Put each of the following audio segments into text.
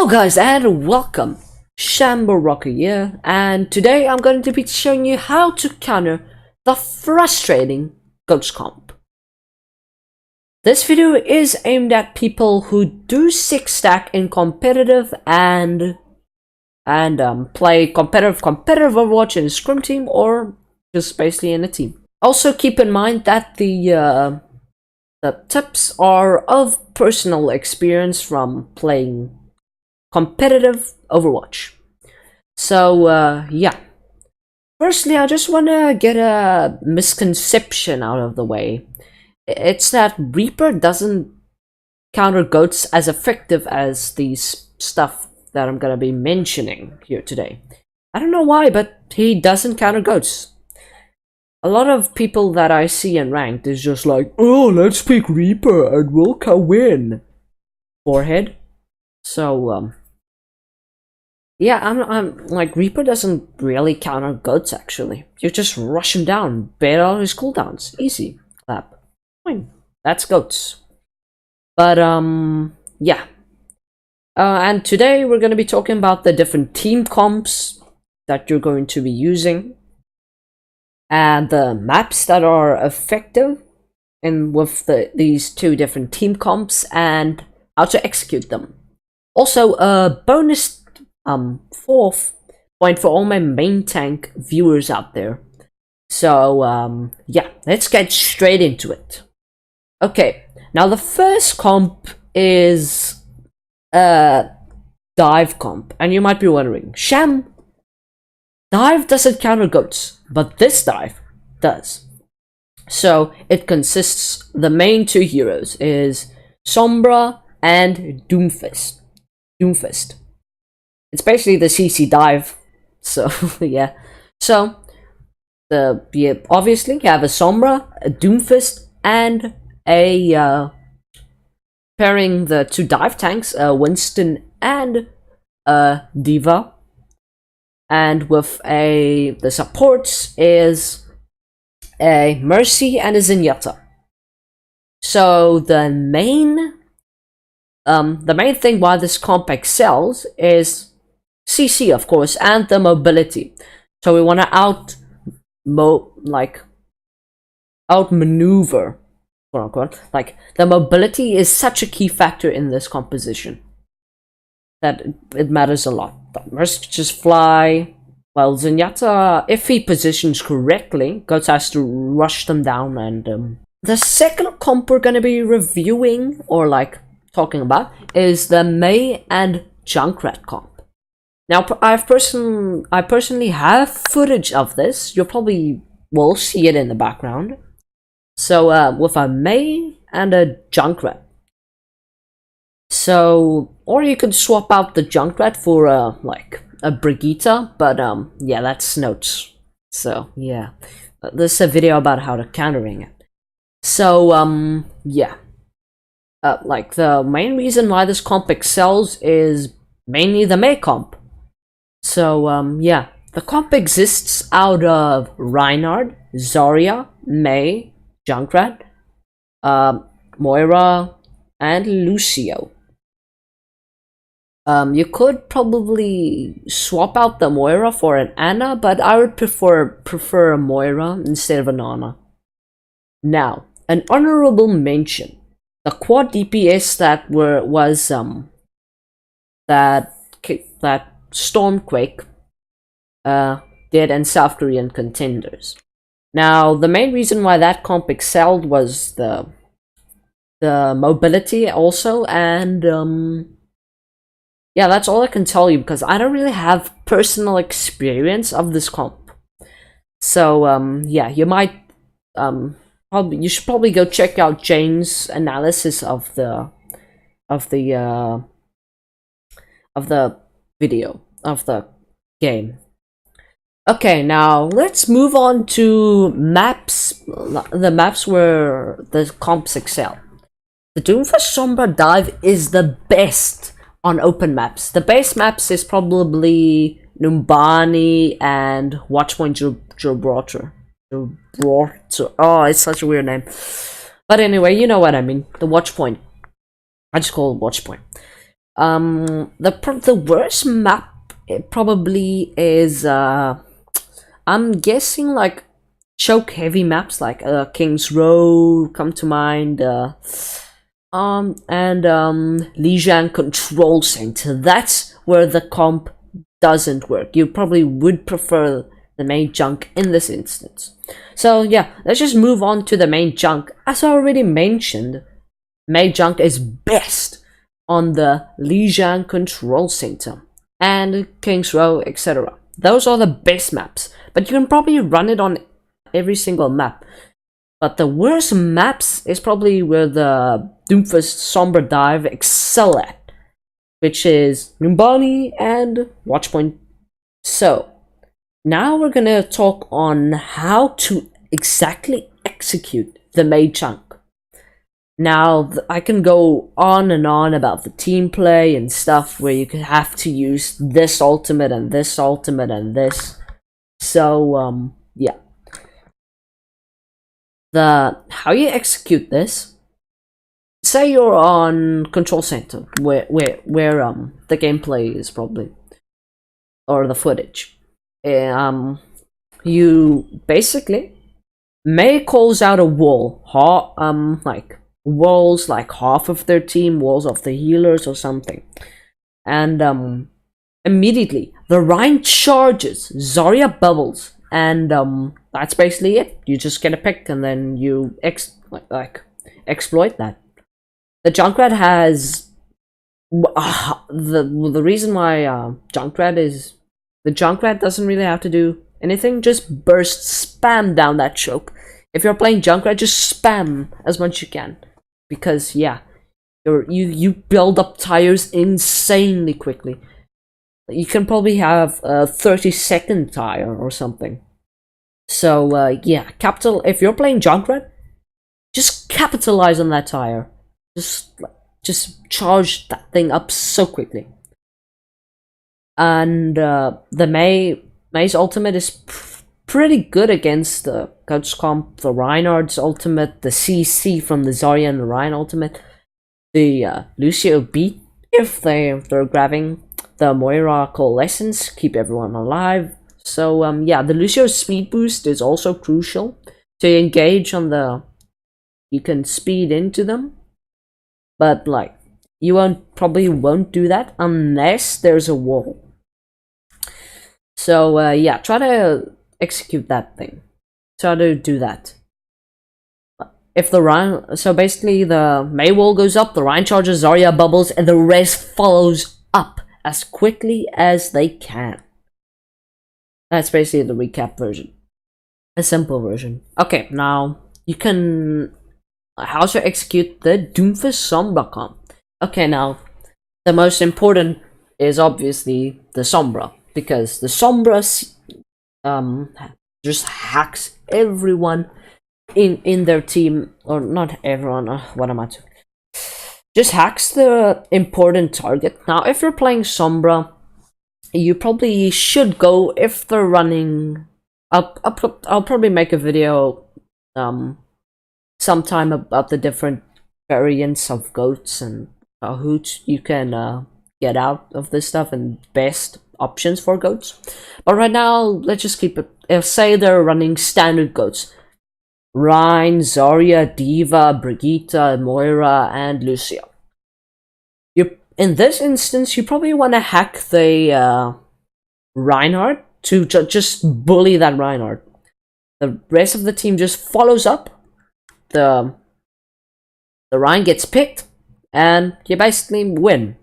Hello guys and welcome, Shamblerocker here, and today I'm going to be showing you how to counter the frustrating ghost comp. This video is aimed at people who do 6-stack in competitive and play competitive Overwatch in a scrim team or just basically in a team. Also keep in mind that the tips are of personal experience from playing competitive Overwatch. So yeah, firstly I just want to get a misconception out of the way. It's that Reaper doesn't counter goats as effective as these stuff that I'm gonna be mentioning here today. I don't know why, but he doesn't counter goats. A lot of people that I see in ranked is just like, oh, let's pick Reaper and we'll win. Forehead. So yeah, I'm like, Reaper doesn't really counter goats actually. You just rush him down, bait out his cooldowns, easy, clap, fine. That's goats. But yeah. And today we're gonna be talking about the different team comps that you're going to be using, and the maps that are effective and with these two different team comps and how to execute them. Also, a bonus fourth point for all my main tank viewers out there. So yeah, let's get straight into it. Okay, now the first comp is dive comp, and you might be wondering, Sham, dive doesn't counter goats, but this dive does. So it consists, the main two heroes is Sombra and Doomfist. It's basically the CC dive. So yeah. So obviously you have a Sombra, a Doomfist, and a pairing the two dive tanks, Winston and Diva. And with the supports is a Mercy and a Zenyatta. So the main thing why this comp excels is CC, of course, and the mobility. So we want to outmaneuver, quote unquote. Like, the mobility is such a key factor in this composition that it matters a lot. Mercy just fly, while Zenyatta, if he positions correctly, Goats has to rush them down. And the second comp we're gonna be reviewing or like talking about is the Mei and Junkrat comp. Now, I personally have footage of this. You probably will see it in the background. So with a Mei and a Junkrat. So, or you could swap out the Junkrat for like a Brigitte, but yeah, that's notes. So yeah, this is a video about how to countering it. So yeah, like, the main reason why this comp excels is mainly the Mei comp. So yeah, the comp exists out of Reinhardt, Zarya, Mei, Junkrat, Moira, and Lucio. You could probably swap out the Moira for an Ana, but I would prefer a Moira instead of an Ana. Now, an honorable mention: the quad DPS that that Stormquake did in South Korean contenders. Now, the main reason why that comp excelled was the mobility also, and yeah, that's all I can tell you because I don't really have personal experience of this comp. So yeah, you might you should probably go check out Jane's analysis of the video of the game. Okay, now let's move on to maps. The maps where the comps excel. The Doomfist Sombra dive is the best on open maps. The base maps is probably Numbani and Watchpoint Gibraltar. Oh, it's such a weird name. But anyway, you know what I mean. The Watchpoint. I just call it Watchpoint. The worst map it probably is I'm guessing like choke heavy maps like King's Row come to mind, and Lijiang Control Center. That's where the comp doesn't work. You probably would prefer the main junk in this instance. So yeah, let's just move on to the main junk. As I already mentioned, main junk is best on the Lijiang Control Center and King's Row, etc. Those are the best maps, but you can probably run it on every single map. But the worst maps is probably where the Doomfist Sombra Dive excel at, which is Numbani and Watchpoint. So now we're gonna talk on how to exactly execute the main junk. Now, I can go on and on about the team play and stuff where you can have to use this ultimate and this ultimate and this. So, yeah. How you execute this, say you're on Control Center, where the gameplay is probably, or the footage. You basically Mei calls out a wall, like walls like half of their team, walls of the healers or something, and immediately the Rhine charges, Zarya bubbles, and that's basically it. You just get a pick and then you exploit that. The Junkrat has the reason why the Junkrat doesn't really have to do anything, just burst spam down that choke. If you're playing Junkrat, just spam as much as you can, because yeah, you build up tires insanely quickly. You can probably have a 30-second tire or something. So yeah, if you're playing Junkrat, just capitalize on that tire. Just charge that thing up so quickly. And the Mei's ultimate is pretty good against the Goats comp, the Reinhardt's ultimate, the CC from the Zarya and the Ryan ultimate, the Lucio beat if they're grabbing the Moira Coalescence, keep everyone alive. So yeah, the Lucio speed boost is also crucial to engage on the. You can speed into them, but like you probably won't do that unless there's a wall. So yeah, try to execute that thing. Try to do that. If the Ryan, so basically the Mei wall goes up, the Ryan charges, Zarya bubbles, and the rest follows up as quickly as they can. That's basically the recap version. A simple version. Okay, now you can how to execute the Doomfist Sombra comp. Okay, now the most important is obviously the Sombra, because the Sombra just hacks everyone in their team, or not everyone. What am I doing? Just hacks the important target. Now, if you're playing Sombra, you probably should go if they're running. I'll probably make a video sometime about the different variants of goats and who you can get out of this stuff and best options for goats. But right now, let's just keep it. Say they're running standard goats: Rhine, Zarya, Diva, Brigitte, Moira, and Lucio. In this instance, you probably want to hack the Reinhardt to just bully that Reinhardt. The rest of the team just follows up. The Rhine gets picked, and you basically win.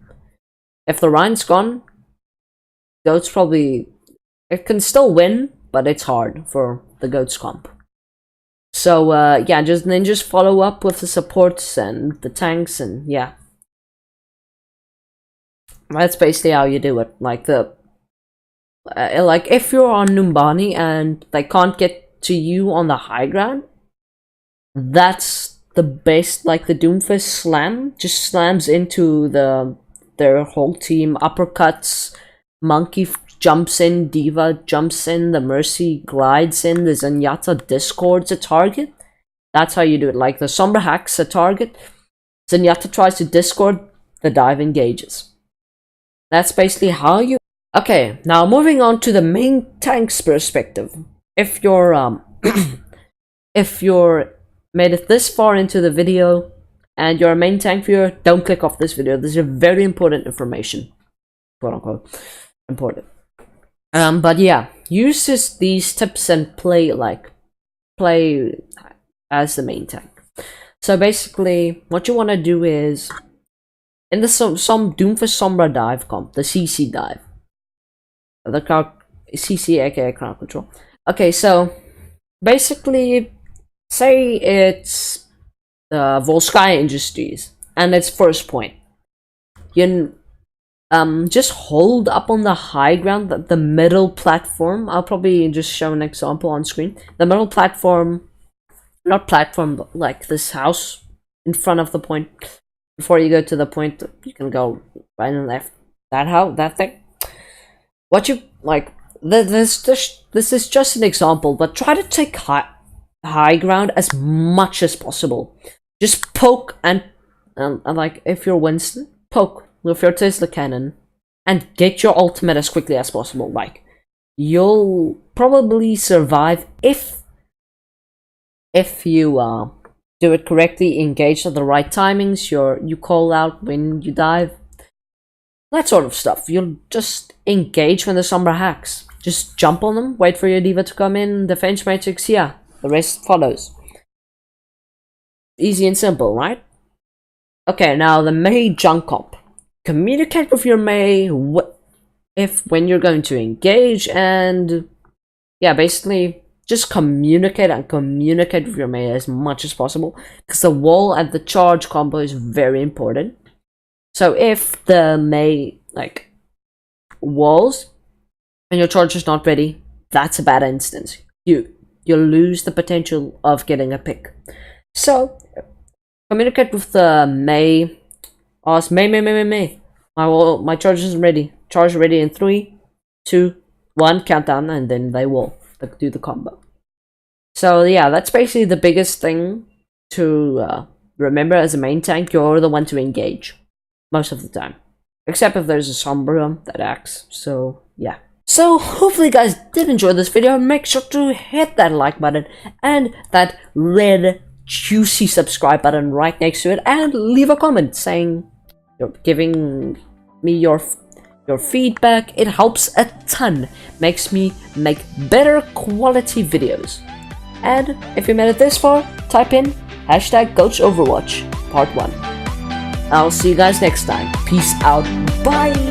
If the Rhine's gone, Goats probably... It can still win, but it's hard for the Goats comp. So yeah, just follow up with the supports and the tanks, and yeah. That's basically how you do it. Like like if you're on Numbani and they can't get to you on the high ground, that's the best. Like the Doomfist slam just slams into their whole team, uppercuts, Monkey jumps in, Diva jumps in, the Mercy glides in, the Zenyatta discords a target. That's how you do it. Like the Sombra hacks a target, Zenyatta tries to discord, the dive engages. That's basically how you... Okay, now moving on to the main tank's perspective. If you're if you're made it this far into the video and you're a main tank viewer, don't click off this video. This is very important information, quote unquote important. But yeah, use these tips and play as the main tank. So basically, what you want to do is, in the some Doom for Sombra dive comp, the CC dive, the CC aka crowd control. Okay, so basically, say it's Volskaya Industries and it's first point. You just hold up on the high ground, the middle platform. I'll probably just show an example on screen. The middle platform, not platform, but like this house in front of the point. Before you go to the point, you can go right and left. That thing. What you like? This is just an example, but try to take high ground as much as possible. Just poke and like if you're Winston, poke with your Tesla cannon and get your ultimate as quickly as possible. Like, you'll probably survive if you do it correctly, engage at the right timings, you call out when you dive, that sort of stuff. You'll just engage when the Sombra hacks. Just jump on them, wait for your diva to come in, defense matrix, yeah, the rest follows. Easy and simple, right? Okay, now the Mei junk comp. Communicate with your Mei when you're going to engage, and yeah, basically just communicate with your Mei as much as possible, because the wall and the charge combo is very important. So if the Mei like walls and your charge is not ready, that's a bad instance. You'll lose the potential of getting a pick. So communicate with the Mei. Ask Mei. My charge isn't ready. Charge ready in 3, 2, 1. Countdown, and then they will do the combo. So yeah, that's basically the biggest thing to remember as a main tank. You're the one to engage most of the time, except if there's a Sombra that acts. So yeah. So hopefully you guys did enjoy this video. Make sure to hit that like button and that red juicy subscribe button right next to it, and leave a comment saying you're giving me your feedback. It helps a ton, makes me make better quality videos. And if you made it this far, type in #GoachOverwatch Part 1. I'll see you guys next time. Peace out. Bye.